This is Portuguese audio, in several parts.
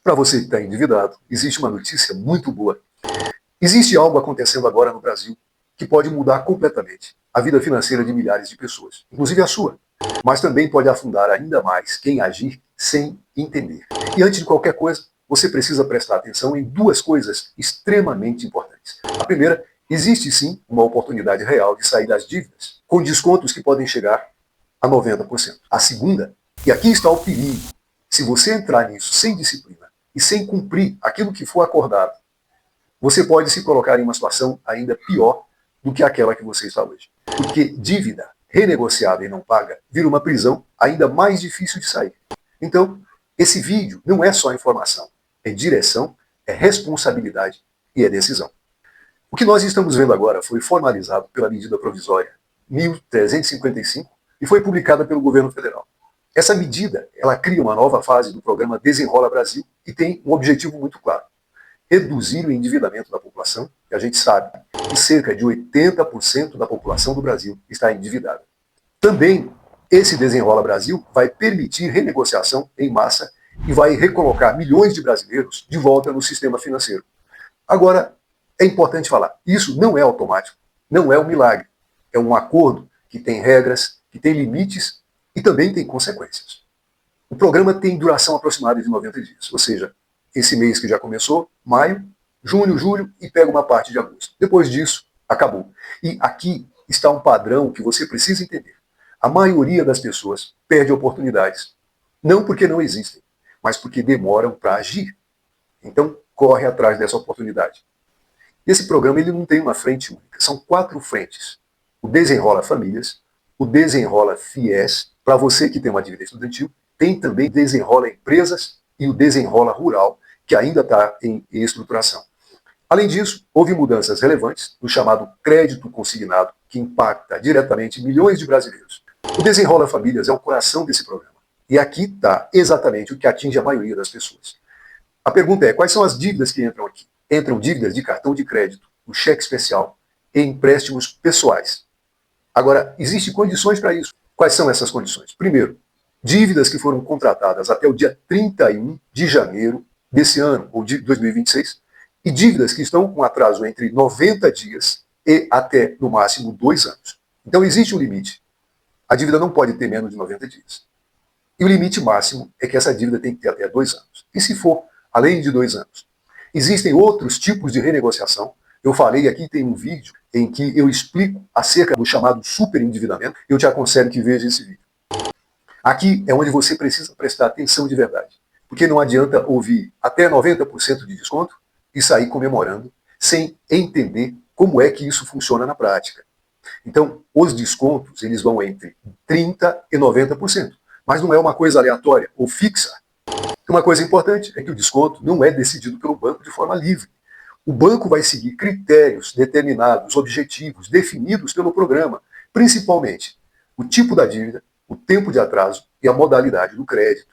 Para você que está endividado, existe uma notícia muito boa. Existe algo acontecendo agora no Brasil que pode mudar completamente a vida financeira de milhares de pessoas, inclusive a sua, mas também pode afundar ainda mais quem agir sem entender. E antes de qualquer coisa, você precisa prestar atenção em duas coisas extremamente importantes. A primeira, existe sim uma oportunidade real de sair das dívidas, com descontos que podem chegar a 90%. A segunda, e aqui está o perigo, se você entrar nisso sem disciplina e sem cumprir aquilo que for acordado, você pode se colocar em uma situação ainda pior do que aquela que você está hoje. Porque dívida renegociada e não paga vira uma prisão ainda mais difícil de sair. Então, esse vídeo não é só informação, é direção, é responsabilidade e é decisão. O que nós estamos vendo agora foi formalizado pela medida provisória 1355 e foi publicada pelo governo federal. Essa medida, ela cria uma nova fase do programa Desenrola Brasil e tem um objetivo muito claro: reduzir o endividamento da população, que a gente sabe que cerca de 80% da população do Brasil está endividada. Também, esse Desenrola Brasil vai permitir renegociação em massa e vai recolocar milhões de brasileiros de volta no sistema financeiro. Agora, é importante falar, isso não é automático, não é um milagre. É um acordo que tem regras, que tem limites e também tem consequências. O programa tem duração aproximada de 90 dias, ou seja, esse mês que já começou, maio, junho, julho, e pega uma parte de agosto. Depois disso, acabou. E aqui está um padrão que você precisa entender. A maioria das pessoas perde oportunidades. Não porque não existem, mas porque demoram para agir. Então, corre atrás dessa oportunidade. Esse programa ele não tem uma frente única, são 4 frentes. O Desenrola Famílias, o Desenrola FIES, para você que tem uma dívida estudantil, tem também Desenrola Empresas e o Desenrola Rural, que ainda está em estruturação. Além disso, houve mudanças relevantes no chamado crédito consignado, que impacta diretamente milhões de brasileiros. O Desenrola Famílias é o coração desse programa. E aqui está exatamente o que atinge a maioria das pessoas. A pergunta é, quais são as dívidas que entram aqui? Entram dívidas de cartão de crédito, o cheque especial e empréstimos pessoais. Agora, existem condições para isso. Quais são essas condições? Primeiro, dívidas que foram contratadas até o dia 31 de janeiro desse ano, ou de 2026, e dívidas que estão com atraso entre 90 dias e até, no máximo, 2 anos. Então, existe um limite. A dívida não pode ter menos de 90 dias. E o limite máximo é que essa dívida tem que ter até 2 anos. E se for além de 2 anos? Existem outros tipos de renegociação. Eu falei aqui, tem um vídeo em que eu explico acerca do chamado superendividamento. Eu te aconselho que veja esse vídeo. Aqui é onde você precisa prestar atenção de verdade. Porque não adianta ouvir até 90% de desconto e sair comemorando sem entender como é que isso funciona na prática. Então, os descontos eles vão entre 30% e 90%. Mas não é uma coisa aleatória ou fixa. Uma coisa importante é que o desconto não é decidido pelo banco de forma livre. O banco vai seguir critérios determinados, objetivos, definidos pelo programa, principalmente o tipo da dívida, o tempo de atraso e a modalidade do crédito.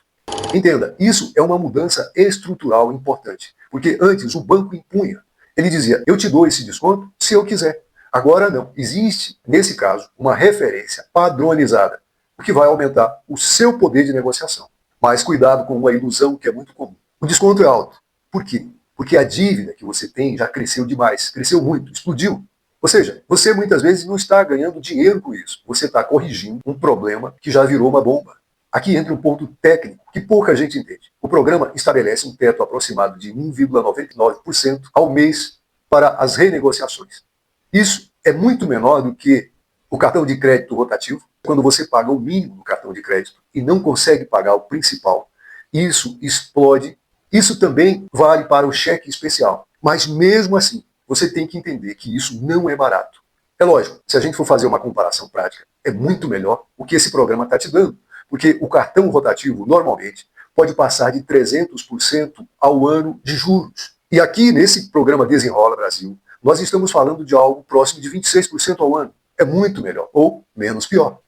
Entenda, isso é uma mudança estrutural importante, porque antes o banco impunha. Ele dizia, eu te dou esse desconto se eu quiser. Agora não. Existe, nesse caso, uma referência padronizada, o que vai aumentar o seu poder de negociação. Mas cuidado com uma ilusão que é muito comum. O desconto é alto. Por quê? Porque a dívida que você tem já cresceu demais, cresceu muito, explodiu. Ou seja, você muitas vezes não está ganhando dinheiro com isso. Você está corrigindo um problema que já virou uma bomba. Aqui entra um ponto técnico que pouca gente entende. O programa estabelece um teto aproximado de 1,99% ao mês para as renegociações. Isso é muito menor do que o cartão de crédito rotativo, quando você paga o mínimo do cartão de crédito e não consegue pagar o principal. Isso explode. Isso também vale para o cheque especial. Mas mesmo assim, você tem que entender que isso não é barato. É lógico, se a gente for fazer uma comparação prática, é muito melhor o que esse programa está te dando. Porque o cartão rotativo, normalmente, pode passar de 300% ao ano de juros. E aqui, nesse programa Desenrola Brasil, nós estamos falando de algo próximo de 26% ao ano. É muito melhor, ou menos pior.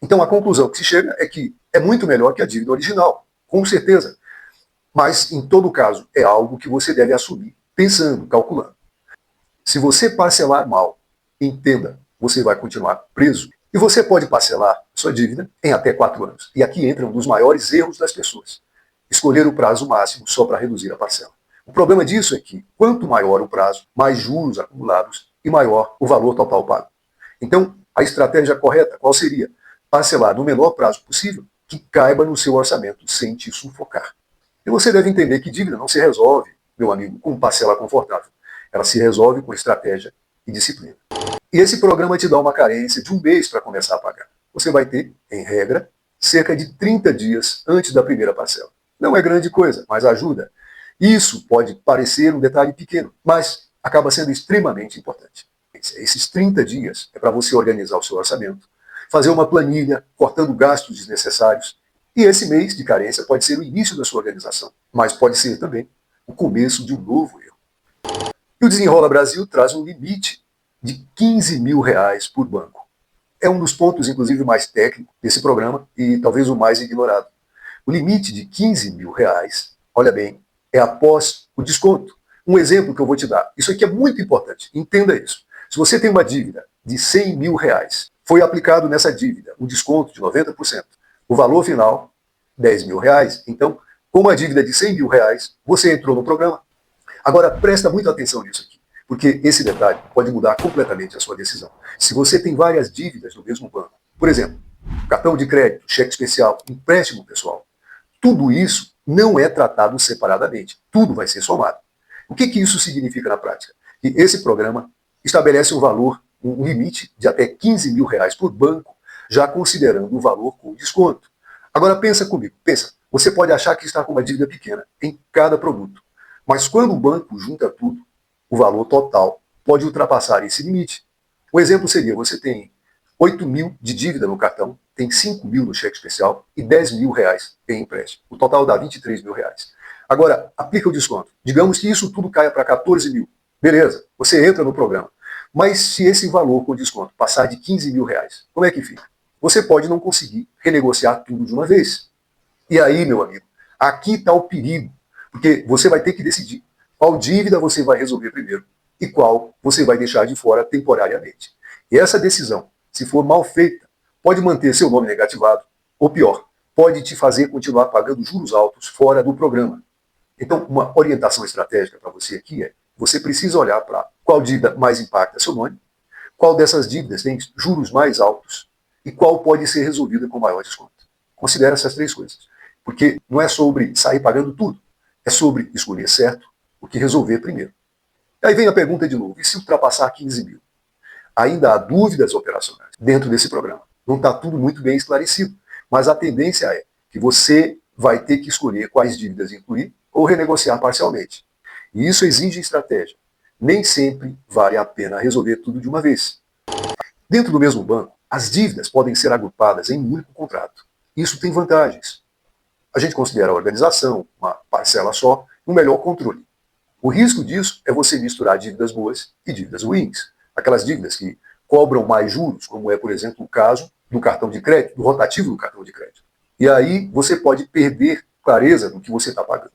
Então, a conclusão que se chega é que é muito melhor que a dívida original, com certeza. Mas, em todo caso, é algo que você deve assumir, pensando, calculando. Se você parcelar mal, entenda, você vai continuar preso. E você pode parcelar sua dívida em até 4 anos. E aqui entra um dos maiores erros das pessoas. escolher o prazo máximo só para reduzir a parcela. O problema disso é que, quanto maior o prazo, mais juros acumulados e maior o valor total pago. Então, a estratégia correta qual seria? Parcelar no menor prazo possível, que caiba no seu orçamento sem te sufocar. E você deve entender que dívida não se resolve, meu amigo, com parcela confortável. Ela se resolve com estratégia e disciplina. E esse programa te dá uma carência de um mês para começar a pagar. Você vai ter, em regra, cerca de 30 dias antes da primeira parcela. Não é grande coisa, mas ajuda. Isso pode parecer um detalhe pequeno, mas acaba sendo extremamente importante. Esses 30 dias é para você organizar o seu orçamento, fazer uma planilha, cortando gastos desnecessários. E esse mês de carência pode ser o início da sua organização, mas pode ser também o começo de um novo erro. E o Desenrola Brasil traz um limite de R$ 15.000 por banco. É um dos pontos, inclusive, mais técnicos desse programa e talvez o mais ignorado. O limite de R$ 15.000, olha bem, é após o desconto. Um exemplo que eu vou te dar. Isso aqui é muito importante. Entenda isso. Se você tem uma dívida de R$ 100.000, foi aplicado nessa dívida um desconto de 90%. O valor final, R$ 10.000. Então, com uma dívida de R$ 100.000, você entrou no programa. Agora, presta muita atenção nisso aqui, porque esse detalhe pode mudar completamente a sua decisão. Se você tem várias dívidas no mesmo banco, por exemplo, cartão de crédito, cheque especial, empréstimo pessoal, tudo isso não é tratado separadamente. Tudo vai ser somado. O que isso significa na prática? Que esse programa estabelece um valor, um limite de até R$ 15.000 por banco, já considerando o valor com desconto. Agora pensa comigo, pensa. Você pode achar que está com uma dívida pequena em cada produto, mas quando o banco junta tudo, o valor total pode ultrapassar esse limite. Um exemplo seria, você tem 8.000 de dívida no cartão, tem 5.000 no cheque especial e R$ 10.000 em empréstimo. O total dá R$ 23.000. Agora, aplica o desconto. Digamos que isso tudo caia para 14.000. Beleza, você entra no programa. Mas se esse valor com desconto passar de R$ 15.000, como é que fica? Você pode não conseguir renegociar tudo de uma vez. E aí, meu amigo, aqui está o perigo. Porque você vai ter que decidir qual dívida você vai resolver primeiro e qual você vai deixar de fora temporariamente. E essa decisão, se for mal feita, pode manter seu nome negativado, ou pior, pode te fazer continuar pagando juros altos fora do programa. Então, uma orientação estratégica para você aqui é, você precisa olhar para qual dívida mais impacta seu nome, qual dessas dívidas tem juros mais altos e qual pode ser resolvida com maior desconto. Considere essas três coisas. Porque não é sobre sair pagando tudo, é sobre escolher certo o que resolver primeiro. Aí vem a pergunta de novo, e se ultrapassar 15.000? Ainda há dúvidas operacionais dentro desse programa. Não está tudo muito bem esclarecido, mas a tendência é que você vai ter que escolher quais dívidas incluir ou renegociar parcialmente. E isso exige estratégia. Nem sempre vale a pena resolver tudo de uma vez. Dentro do mesmo banco, as dívidas podem ser agrupadas em um único contrato. Isso tem vantagens. A gente considera a organização, uma parcela só, um melhor controle. O risco disso é você misturar dívidas boas e dívidas ruins. Aquelas dívidas que cobram mais juros, como é, por exemplo, o caso do cartão de crédito, do rotativo do cartão de crédito. E aí você pode perder clareza do que você está pagando.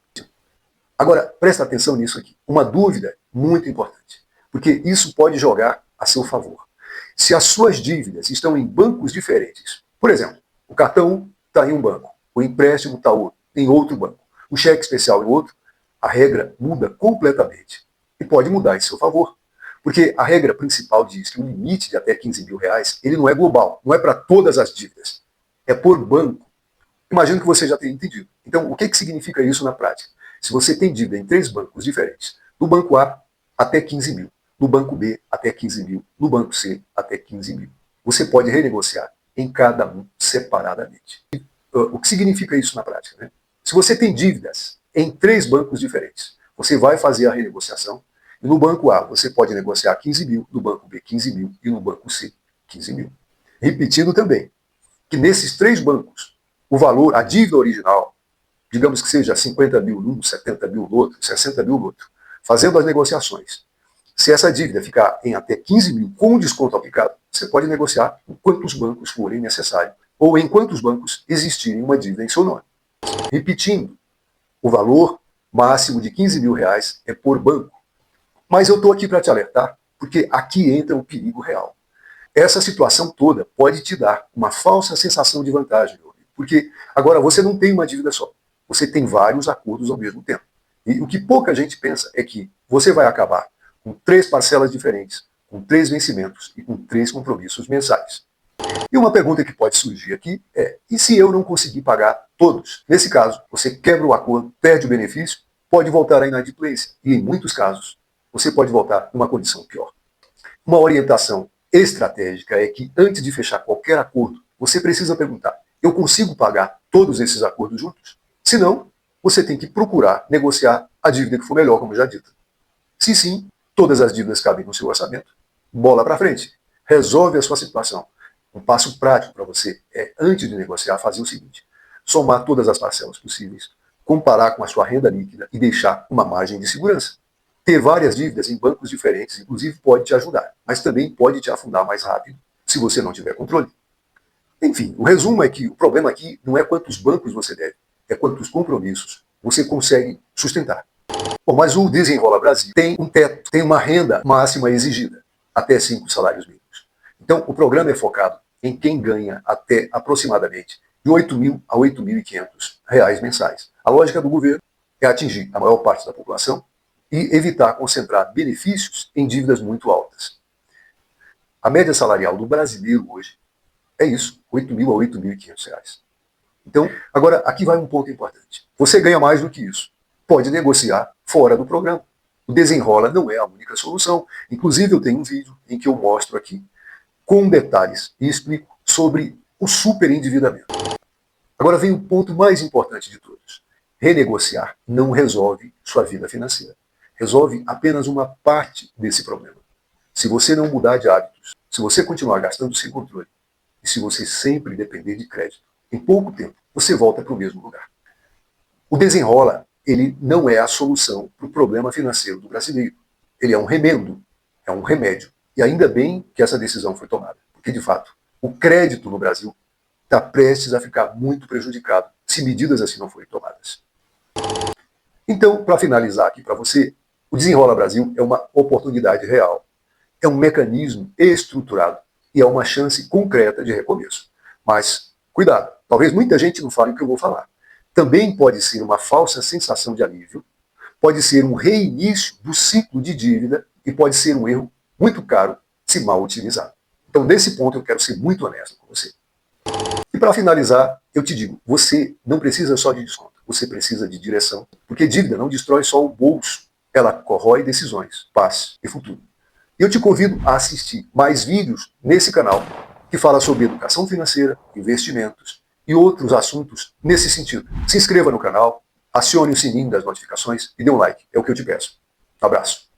Agora, presta atenção nisso aqui. Uma dúvida muito importante, porque isso pode jogar a seu favor. Se as suas dívidas estão em bancos diferentes, por exemplo, o cartão está em um banco, o empréstimo está em outro banco, o cheque especial em outro, a regra muda completamente e pode mudar em seu favor. Porque a regra principal diz que o limite de até R$ 15.000, ele não é global, não é para todas as dívidas, é por banco. Imagino que você já tenha entendido. Então, o que significa isso na prática? Se você tem dívida em 3 bancos diferentes, no banco A, até 15.000, no banco B, até 15.000, no banco C, até 15.000. Você pode renegociar em cada um separadamente. O que significa isso na prática? Né? Se você tem dívidas em 3 bancos diferentes, você vai fazer a renegociação, e no banco A você pode negociar 15.000, no banco B 15.000 e no banco C 15.000. Repetindo também, que nesses 3 bancos, o valor, a dívida original, digamos que seja 50.000 num, 70.000 no outro, 60.000 no outro, fazendo as negociações. Se essa dívida ficar em até 15.000 com desconto aplicado, você pode negociar em quantos bancos forem necessário, ou em quantos bancos existirem uma dívida em seu nome. Repetindo, o valor máximo de R$ 15.000 é por banco. Mas eu estou aqui para te alertar, porque aqui entra o perigo real. Essa situação toda pode te dar uma falsa sensação de vantagem, meu amigo, porque agora você não tem uma dívida só. você tem vários acordos ao mesmo tempo. E o que pouca gente pensa é que você vai acabar com 3 parcelas diferentes, com 3 vencimentos e com 3 compromissos mensais. E uma pergunta que pode surgir aqui é: e se eu não conseguir pagar todos? Nesse caso, você quebra o acordo, perde o benefício, pode voltar à inadimplência. E em muitos casos, você pode voltar numa condição pior. Uma orientação estratégica é que, antes de fechar qualquer acordo, você precisa perguntar: eu consigo pagar todos esses acordos juntos? Se não, você tem que procurar negociar a dívida que for melhor, como já dito. Se sim, todas as dívidas cabem no seu orçamento, bola para frente. Resolve a sua situação. Um passo prático para você é, antes de negociar, fazer o seguinte: somar todas as parcelas possíveis, comparar com a sua renda líquida e deixar uma margem de segurança. Ter várias dívidas em bancos diferentes, inclusive, pode te ajudar, mas também pode te afundar mais rápido se você não tiver controle. Enfim, o resumo é que o problema aqui não é quantos bancos você deve, é quantos compromissos você consegue sustentar. Bom, mas o Desenrola Brasil tem um teto, tem uma renda máxima exigida, até 5 salários mínimos. Então, o programa é focado em quem ganha até aproximadamente de R$ 8.000 a R$ 8.500 mensais. A lógica do governo é atingir a maior parte da população e evitar concentrar benefícios em dívidas muito altas. A média salarial do brasileiro hoje é isso, R$ 8.000 a R$ 8.500. Então, agora, aqui vai um ponto importante. Você ganha mais do que isso. Pode negociar fora do programa. O Desenrola não é a única solução. Inclusive, eu tenho um vídeo em que eu mostro aqui, com detalhes, e explico sobre o superendividamento. Agora vem o ponto mais importante de todos. Renegociar não resolve sua vida financeira. Resolve apenas uma parte desse problema. Se você não mudar de hábitos, se você continuar gastando sem controle, e se você sempre depender de crédito, em pouco tempo você volta para o mesmo lugar. O Desenrola, ele não é a solução para o problema financeiro do brasileiro. Ele é um remendo, é um remédio. E ainda bem que essa decisão foi tomada, porque, de fato, o crédito no Brasil está prestes a ficar muito prejudicado se medidas assim não forem tomadas. Então, para finalizar aqui para você, o Desenrola Brasil é uma oportunidade real, é um mecanismo estruturado e é uma chance concreta de recomeço. Mas, cuidado, talvez muita gente não fale o que eu vou falar. Também pode ser uma falsa sensação de alívio, pode ser um reinício do ciclo de dívida e pode ser um erro muito caro se mal utilizado. Então, nesse ponto, eu quero ser muito honesto com você. E para finalizar, eu te digo, você não precisa só de desconto, você precisa de direção, porque dívida não destrói só o bolso, ela corrói decisões, paz e futuro. E eu te convido a assistir mais vídeos nesse canal que fala sobre educação financeira, investimentos e outros assuntos nesse sentido. Se inscreva no canal, acione o sininho das notificações e dê um like, é o que eu te peço. Um abraço.